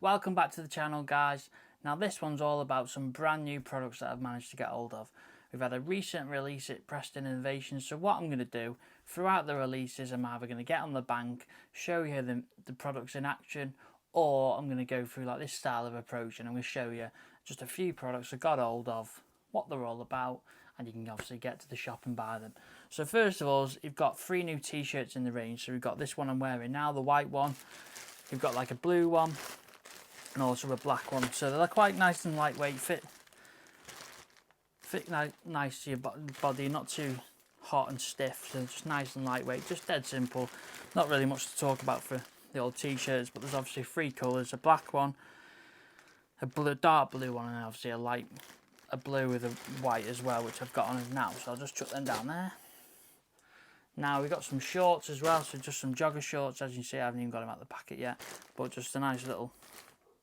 Welcome back to the channel, guys. Now this one's all about some brand new products that I've managed to get hold of. We've had a recent release at Preston Innovations, so what I'm going to do throughout the releases, I'm either going to get on the bank, show you the products in action, or I'm going to go through like this style of approach and I'm going to show you just a few products I got hold of, what they're all about, and you can obviously get to the shop and buy them. So first of all, you've got 3 new t-shirts in the range. So we've got this one I'm wearing now, the white one. We've got like a blue one and also a black one. So they're quite nice and lightweight, fit nice to your body, not too hot and stiff, so just nice and lightweight, just dead simple. Not really much to talk about for the old t-shirts, but there's obviously 3 colours: a black one, a blue, dark blue one, and obviously a blue with a white as well, which I've got on now, so I'll just chuck them down there. Now we've got some shorts as well, so just some jogger shorts. As you can see, I haven't even got them out of the packet yet, but just a nice little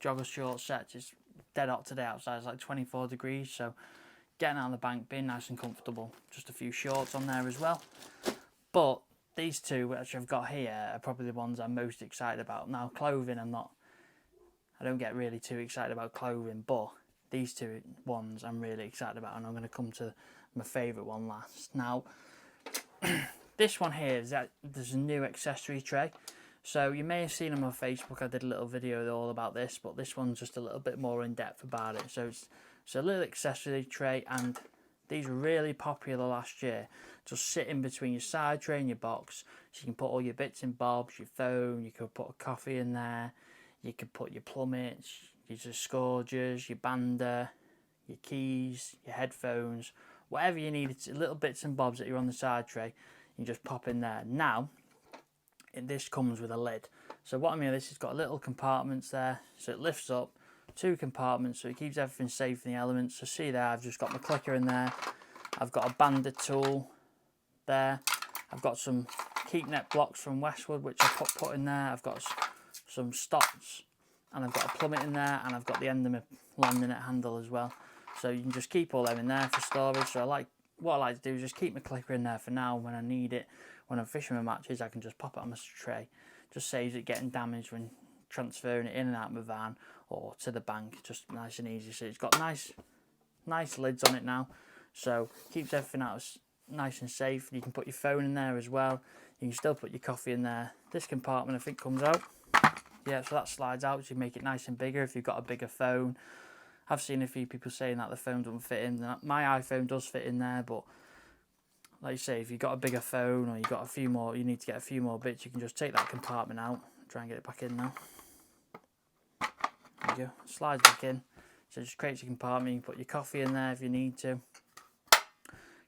jogger short set. It's dead hot today outside, it's like 24 degrees, so getting out of the bank, being nice and comfortable. Just a few shorts on there as well. But these two which I've got here are probably the ones I'm most excited about. Now clothing, I don't get really too excited about clothing, but these two ones I'm really excited about, and I'm going to come to my favourite one last. Now this one here is that there's a new accessory tray. So you may have seen on my Facebook, I did a little video all about this, but this one's just a little bit more in depth about it. So it's a little accessory tray, and these were really popular last year. Just sit in between your side tray and your box, so you can put all your bits and bobs, your phone, you could put a coffee in there, you could put your plummets, your scourges, your bander, your keys, your headphones, whatever you need, it's little bits and bobs that you're on the side tray, you just pop in there. Now, this comes with a lid. So what I mean, this has got little compartments there, so it lifts up, 2 compartments, so it keeps everything safe in the elements. So see there, I've just got my clicker in there, I've got a bander tool there, I've got some keep net blocks from Westwood which I put in there, I've got some stops, and I've got a plummet in there, and I've got the end of my landing net handle as well. So you can just keep all them in there for storage. So what I like to do is just keep my clicker in there for now. When I need it, when I'm fishing my matches, I can just pop it on my tray. Just saves it getting damaged when transferring it in and out of my van or to the bank. Just nice and easy. So it's got nice lids on it now, so keeps everything out nice and safe. You can put your phone in there as well. You can still put your coffee in there. This compartment I think comes out, yeah, so that slides out, so you make it nice and bigger if you've got a bigger phone. I've seen a few people saying that the phone doesn't fit in. My iPhone does fit in there, but like you say, if you've got a bigger phone or you've got a few more, you need to get a few more bits, you can just take that compartment out. Try and get it back in now. There you go, slides back in. So it just creates a compartment. You can put your coffee in there if you need to.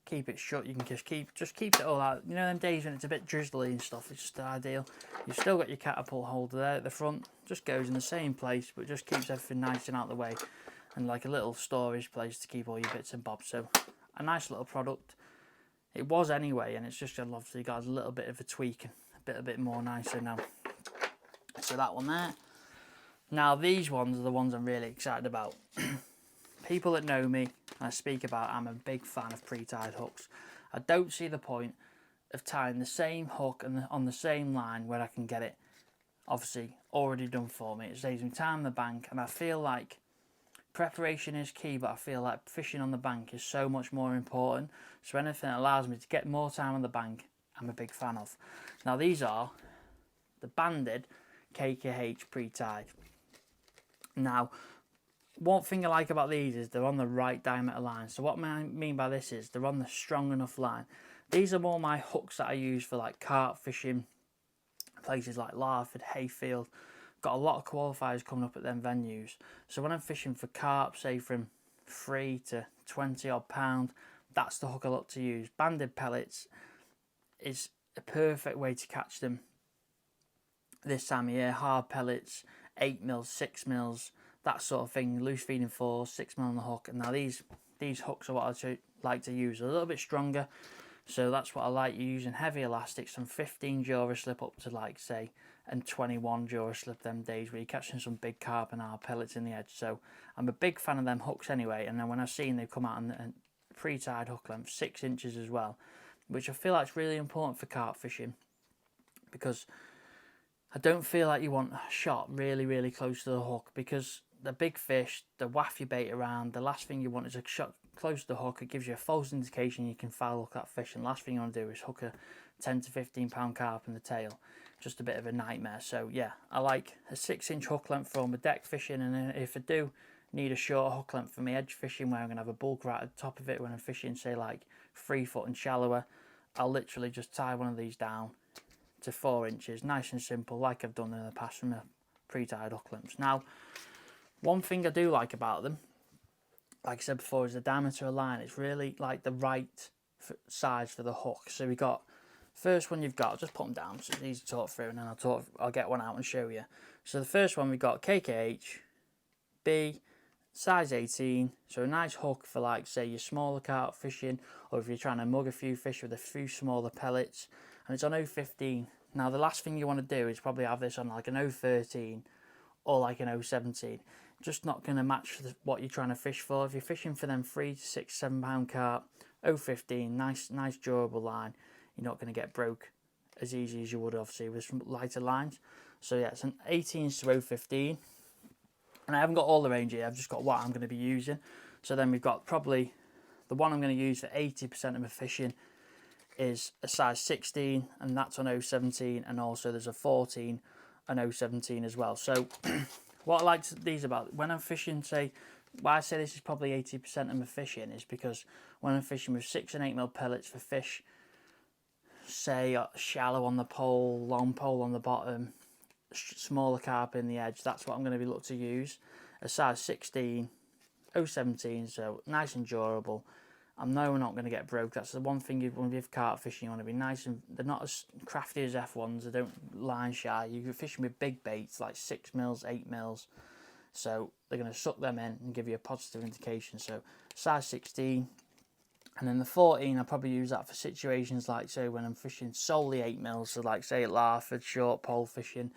Keep it shut. You can just keep it all out. You know, them days when it's a bit drizzly and stuff, it's just ideal. You've still got your catapult holder there at the front. Just goes in the same place, but just keeps everything nice and out of the way. And like a little storage place to keep all your bits and bobs. So a nice little product. It was anyway, and it's just obviously got a little bit of a tweak, a bit more nicer now. So that one there. Now these ones are the ones I'm really excited about. People that know me, I speak about, I'm a big fan of pre-tied hooks. I don't see the point of tying the same hook on the same line where I can get it obviously already done for me. It saves me time on the bank, and I feel like preparation is key, but I feel like fishing on the bank is so much more important. So anything that allows me to get more time on the bank, I'm a big fan of. Now these are the banded KKH pre-tied. Now, one thing I like about these is they're on the right diameter line. So what I mean by this is they're on the strong enough line. These are more my hooks that I use for like carp fishing, places like Larford, Hayfield. Got a lot of qualifiers coming up at them venues. So when I'm fishing for carp, say from 3 to 20 odd pound, that's the hook I look to use. Banded pellets is a perfect way to catch them this time of year. Hard pellets, 8 mils, 6 mils, that sort of thing. Loose feeding 4, 6 mil on the hook. And now these hooks are what I like to use. A little bit stronger, so that's what I like using. Heavy elastics from 15 Duraslip up to like say and 21 Duraslip them days where you're catching some big carp and hard pellets in the edge. So I'm a big fan of them hooks anyway. And then when I've seen they've come out and pre-tied hook length 6 inches as well, which I feel like is really important for carp fishing, because I don't feel like you want a shot really, really close to the hook, because the big fish, they waft your bait around. The last thing you want is a shot close to the hook. It gives you a false indication you can foul hook that fish, and the last thing you want to do is hook a 10 to 15 pound carp in the tail. Just a bit of a nightmare. So yeah, I like a 6-inch hook length for all my deck fishing, and if I do need a short hook length for my edge fishing, where I'm going to have a bulk right at the top of it when I'm fishing, say like 3 foot and shallower, I'll literally just tie one of these down to 4 inches, nice and simple, like I've done in the past from the pre-tied hook lengths. Now, one thing I do like about them, like I said before, is the diameter of line. It's really like the right size for the hook. So we got first one you've got. I'll just put them down so it's easy to talk through, and then I'll get one out and show you. So the first one we got KKH B, size 18. So a nice hook for, like, say your smaller carp fishing, or if you're trying to mug a few fish with a few smaller pellets. And it's on 015. Now the last thing you want to do is probably have this on like an 013 or like an 017. Just not going to match what you're trying to fish for. If you're fishing for them 3 to 6, 7 pound carp, 015, nice durable line. You're not going to get broke as easy as you would obviously with some lighter lines. So yeah, it's an 18 to 015. And I haven't got all the range here, I've just got what I'm going to be using. So then we've got probably the one I'm going to use for 80% of my fishing is a size 16, and that's on 017, and also there's a 14 and 017 as well. So what I like these about when I'm fishing, say, why I say this is probably 80% of my fishing is because when I'm fishing with 6 and 8mm pellets for fish, say shallow on the pole, long pole on the bottom, smaller carp in the edge, that's what I'm going to be looking to use. A size 16, 017, so nice and durable. I know we're not going to get broke. That's the one thing you want to be with carp fishing. You want to be nice, and they're not as crafty as F1s. They don't line shy. You're fishing with big baits like 6mm, 8mm. So they're going to suck them in and give you a positive indication. So size 16. And then the 14, I probably use that for situations like, say, when I'm fishing solely 8mm. So like, say, at Larford, short pole fishing,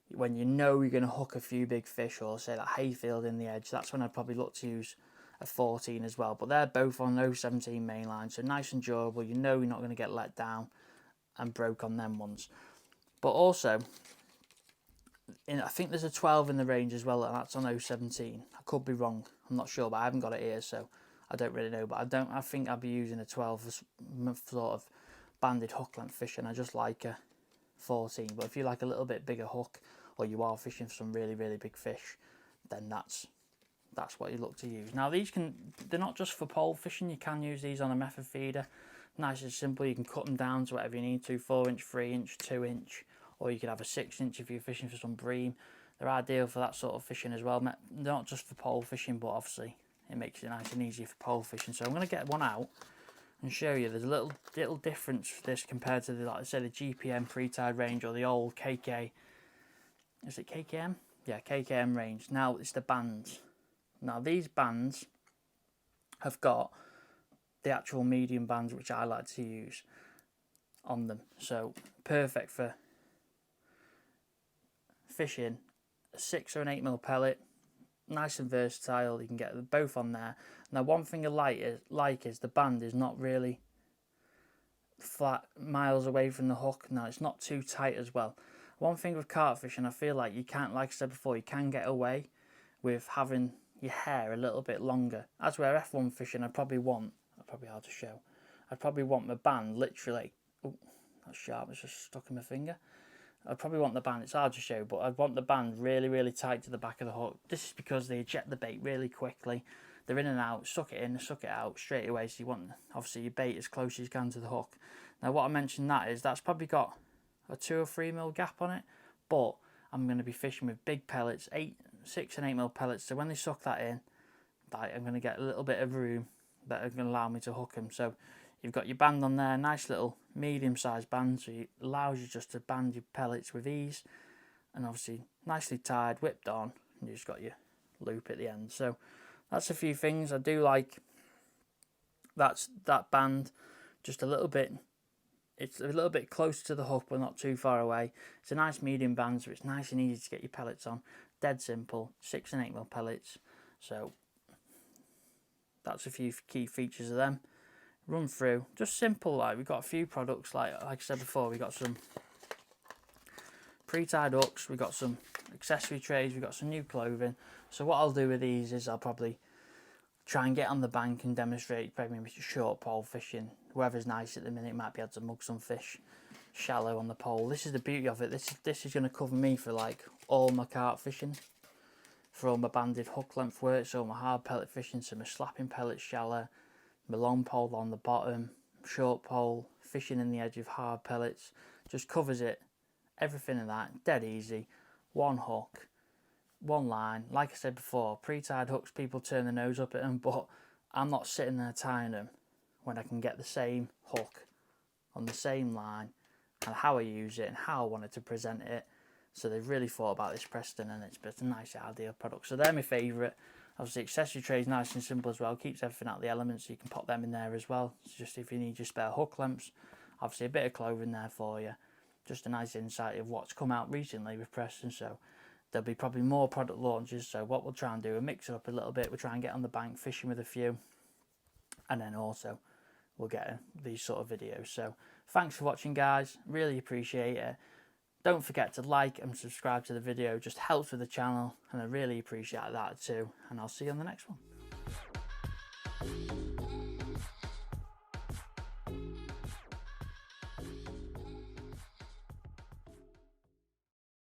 when you know you're going to hook a few big fish, or say that hayfield in the edge, that's when I'd probably look to use a 14 as well. But they're both on 017 mainline, so nice and durable. You know you're not going to get let down and broke on them ones. But also, I think there's a 12 in the range as well, and that's on 017. I could be wrong, I'm not sure, but I haven't got it here, so I don't really know. But I think I'll be using a 12 for sort of banded hook length fishing. I just like a 14. But if you like a little bit bigger hook, or you are fishing for some really, really big fish, then that's what you look to use. Now they're not just for pole fishing. You can use these on a method feeder. Nice and simple. You can cut them down to whatever you need to, 4-inch, 3-inch, 2-inch, or you could have a 6-inch if you're fishing for some bream. They're ideal for that sort of fishing as well. They're not just for pole fishing, but obviously it makes it nice and easy for pole fishing. So I'm going to get one out and show you. There's a little difference for this compared to the, like I said, the GPM pre-tied range, or the old KK. Is it KKM? Yeah, KKM range. Now it's the bands. Now these bands have got the actual medium bands, which I like to use on them. So perfect for fishing a 6 or an 8mm pellet. Nice and versatile. You can get them both on there. Now one thing I like is the band is not really flat miles away from the hook. Now it's not too tight as well. One thing with carp fishing, I feel like you can't, like I said before, you can get away with having your hair a little bit longer. As where F1 fishing, I'd probably want my band literally, oh, that's sharp, it's just stuck in my finger. I'd probably want the band, it's hard to show, but I'd want the band really, really tight to the back of the hook. This is because they eject the bait really quickly. They're in and out, suck it in, suck it out straight away. So you want, obviously, your bait as close as you can to the hook. Now what I mentioned that's probably got a 2 or 3mm gap on it, but I'm going to be fishing with big pellets, 6 and 8mm pellets. So when they suck that in, I'm going to get a little bit of room that are going to allow me to hook them. So you've got your band on there, nice little medium-sized band, so it allows you just to band your pellets with ease, and obviously nicely tied, whipped on, and you just got your loop at the end. So that's a few things I do like. That band, just a little bit. It's a little bit closer to the hook, but not too far away. It's a nice medium band, so it's nice and easy to get your pellets on. Dead simple, 6 and 8mm pellets. So that's a few key features of them. Run through, just simple. Like we've got a few products, like I said before, we got some pre-tied hooks, we've got some accessory trays, we've got some new clothing. So what I'll do with these is I'll probably try and get on the bank and demonstrate maybe short pole fishing. Whoever's nice at the minute might be able to mug some fish shallow on the pole. This is the beauty of it. This is going to cover me for like all my carp fishing, for all my banded hook length work, so my hard pellet fishing, so my slapping pellets shallow, my long pole on the bottom, short pole, fishing in the edge of hard pellets, just covers it, everything of that, dead easy, one hook, one line. Like I said before, pre-tied hooks, people turn their nose up at them, but I'm not sitting there tying them when I can get the same hook on the same line, and how I use it and how I wanted to present it. So they've really thought about this, Preston, and it's a nice ideal product. So they're my favourite. Obviously accessory tray is nice and simple as well, keeps everything out of the elements, so you can pop them in there as well. It's just if you need your spare hook lengths, obviously a bit of clothing there for you. Just a nice insight of what's come out recently with Preston. So there'll be probably more product launches, so what we'll try and do, we'll mix it up a little bit, we'll try and get on the bank fishing with a few, and then also we'll get these sort of videos. So thanks for watching, guys, really appreciate it. Don't forget to like and subscribe to the video, just helps with the channel, and I really appreciate that too, and I'll see you on the next one.